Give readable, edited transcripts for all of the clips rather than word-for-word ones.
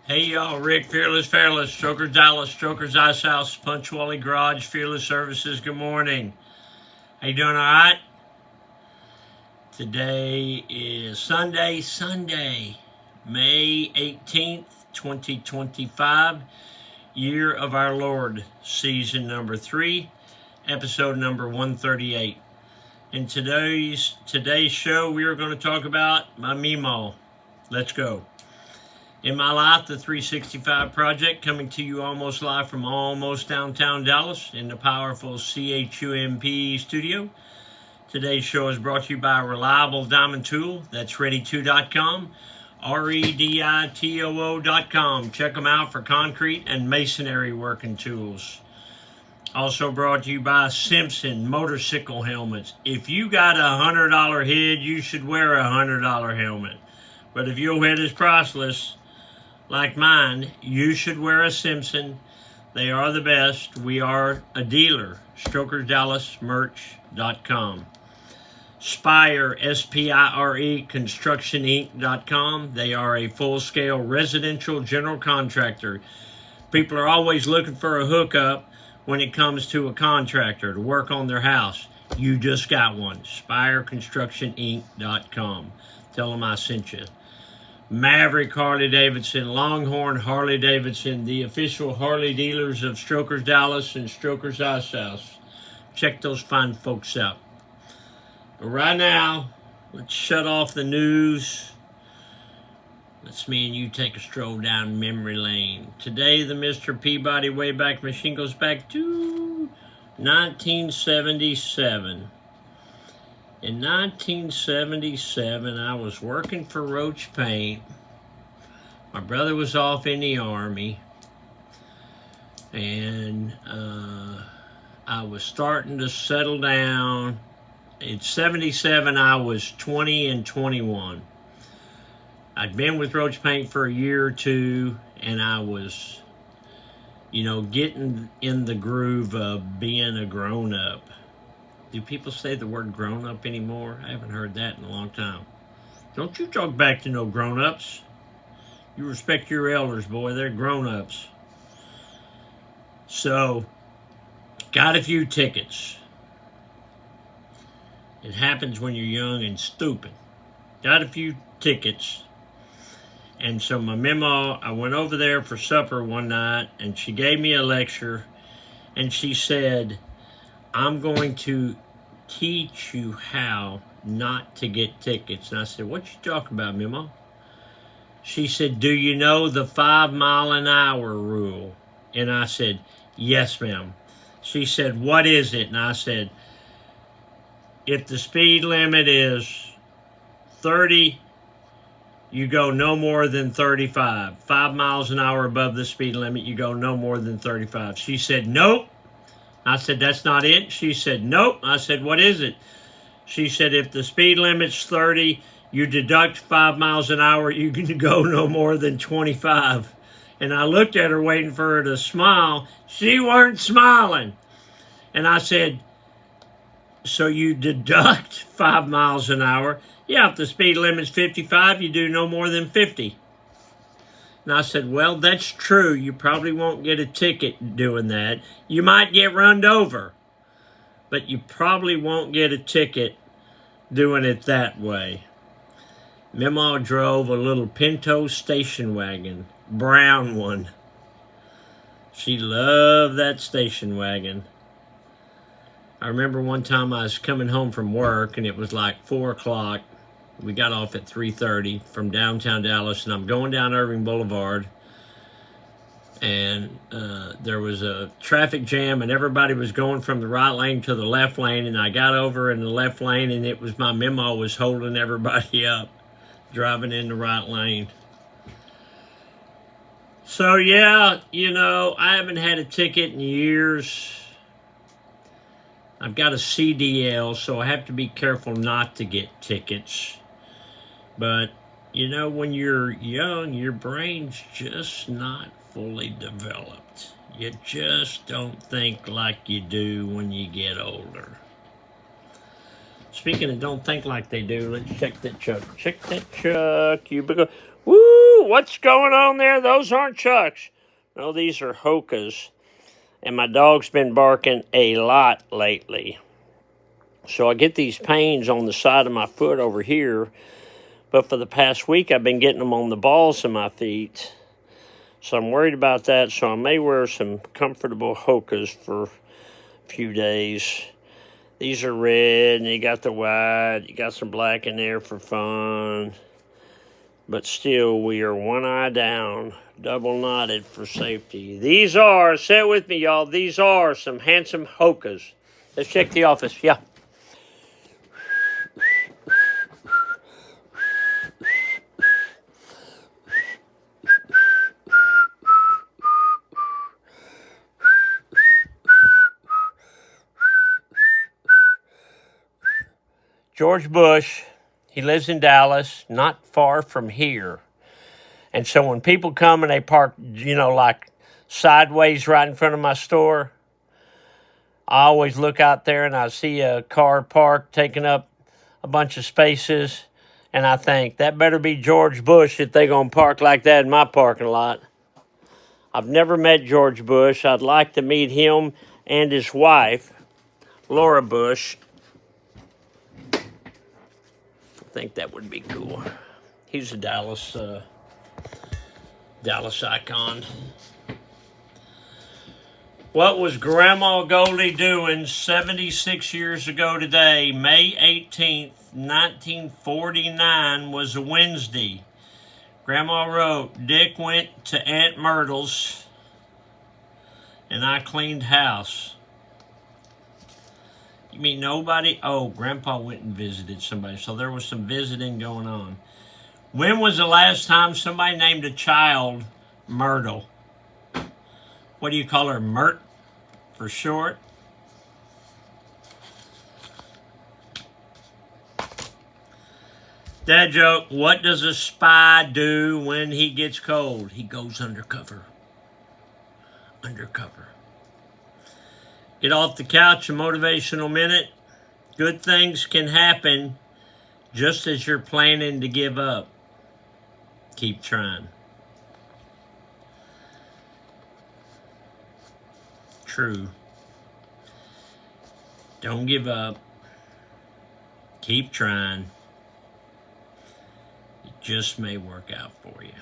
Hey y'all, Rick, Fearless, Strokers Dallas, Strokers Ice House, Punctuality Garage, Fearless Services, good morning. How you doing, all right? Today is Sunday, May 18th, 2025, year of our Lord, season number 3, episode number 138. In today's show, we are going to talk about my Memo. Let's go. In my life, the 365 Project, coming to you almost live from almost downtown Dallas in the powerful CHUMP studio. Today's show is brought to you by a reliable diamond tool. That's ready2.com, REDITOO.com. Check them out for concrete and masonry working tools. Also brought to you by Simpson motorcycle helmets. If you got a $100 head, you should wear a $100 helmet. But if your head is priceless, like mine, you should wear a Simpson. They are the best. We are a dealer. StrokersDallasMerch.com. Spire, S-P-I-R-E, ConstructionInc.com. They are a full-scale residential general contractor. People are always looking for a hookup when it comes to a contractor to work on their house. You just got one. SpireConstructionInc.com. Tell them I sent you. Maverick Harley-Davidson, Longhorn Harley-Davidson, the official Harley dealers of Strokers Dallas and Strokers Ice House. Check those fine folks out. But right now, let's shut off the news. Let's me and you take a stroll down memory lane. Today, the Mr. Peabody Wayback Machine goes back to 1977. In 1977, I was working for Roach Paint. My brother was off in the Army. And I was starting to settle down. In 77, I was 20 and 21. I'd been with Roach Paint for a year or two, and I was, getting in the groove of being a grown-up. Do people say the word grown-up anymore? I haven't heard that in a long time. Don't you talk back to no grown-ups. You respect your elders, boy. They're grown-ups. So, got a few tickets. It happens when you're young and stupid. Got a few tickets. And so my memo, I went over there for supper one night, and she gave me a lecture, and she said, I'm going to teach you how not to get tickets. And I said, what you talking about, Memo? She said, do you know the 5-mile-an-hour rule? And I said, yes, ma'am. She said, what is it? And I said, if the speed limit is 30, you go no more than 35. 5 miles an hour above the speed limit, you go no more than 35. She said, nope. I said, that's not it. She said, nope. I said, what is it? She said, if the speed limit's 30, you deduct 5 miles an hour, you can go no more than 25. And I looked at her waiting for her to smile. She weren't smiling. And I said, so you deduct 5 miles an hour. Yeah, if the speed limit's 55, you do no more than 50. And I said, well, that's true. You probably won't get a ticket doing that. You might get run over, but you probably won't get a ticket doing it that way. Memo drove a little Pinto station wagon, brown one. She loved that station wagon. I remember one time I was coming home from work, and it was like 4 o'clock. We got off at 3:30 from downtown Dallas, and I'm going down Irving Boulevard, and there was a traffic jam, and everybody was going from the right lane to the left lane, and I got over in the left lane, and it was my Memo was holding everybody up, driving in the right lane. So, yeah, I haven't had a ticket in years. I've got a CDL, so I have to be careful not to get tickets. But, when you're young, your brain's just not fully developed. You just don't think like you do when you get older. Speaking of don't think like they do, let's check that truck. Check that truck. Woo! What's going on there? Those aren't chucks. No, these are hocas. And my dog's been barking a lot lately. So I get these pains on the side of my foot over here. But for the past week, I've been getting them on the balls of my feet. So I'm worried about that. So I may wear some comfortable hocas for a few days. These are red, and you got the white. You got some black in there for fun. But still, we are one eye down, double knotted for safety. These are, say it with me, y'all, these are some handsome hocas. Let's check the office. Yeah. George Bush, he lives in Dallas, not far from here. And so when people come and they park, like sideways right in front of my store, I always look out there and I see a car parked, taking up a bunch of spaces. And I think, that better be George Bush if they're going to park like that in my parking lot. I've never met George Bush. I'd like to meet him and his wife, Laura Bush. I think that would be cool. He's a Dallas icon. What was Grandma Goldie doing 76 years ago today? May 18th, 1949 was a Wednesday. Grandma wrote, Dick went to Aunt Myrtle's and I cleaned house. You mean nobody? Oh, Grandpa went and visited somebody. So there was some visiting going on. When was the last time somebody named a child Myrtle? What do you call her? Myrt for short? Dad joke, what does a spy do when he gets cold? He goes undercover. Undercover. Get off the couch, a motivational minute. Good things can happen just as you're planning to give up. Keep trying. True. Don't give up. Keep trying. It just may work out for you.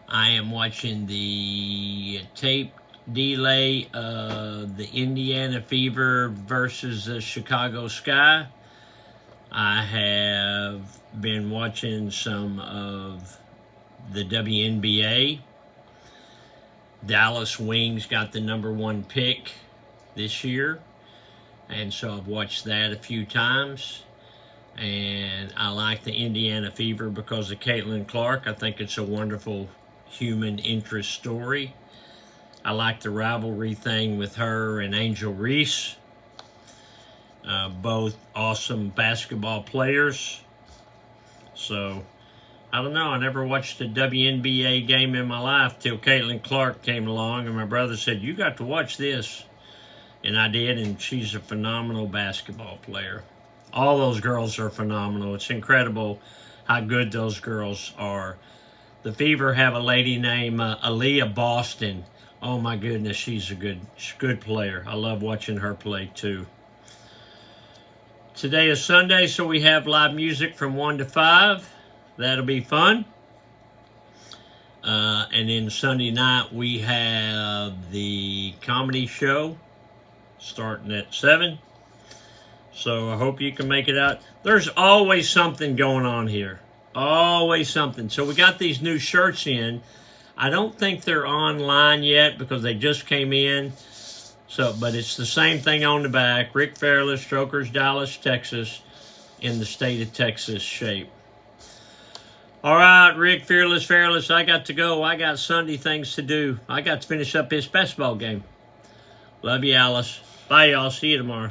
I am watching the tape delay of the Indiana Fever versus the Chicago Sky. I have been watching some of the WNBA. Dallas Wings got the #1 pick this year, and so I've watched that a few times. And I like the Indiana Fever because of Caitlin Clark. I think it's a wonderful human interest story. I like the rivalry thing with her and Angel Reese. Both awesome basketball players. So, I don't know. I never watched a WNBA game in my life till Caitlin Clark came along, and my brother said, you got to watch this. And I did, and she's a phenomenal basketball player. All those girls are phenomenal. It's incredible how good those girls are. The Fever have a lady named Aaliyah Boston. Oh my goodness, she's a good player. I love watching her play too. Today is Sunday, so we have live music from 1 to 5. That'll be fun. And then Sunday night we have the comedy show starting at 7. So I hope you can make it out. There's always something going on here. Always something. So we got these new shirts in. I don't think they're online yet because they just came in. So, but it's the same thing on the back. Rick Fairless, Strokers, Dallas, Texas, in the state of Texas shape. All right, Rick Fearless, I got to go. I got Sunday things to do. I got to finish up this basketball game. Love you, Alice. Bye, y'all. See you tomorrow.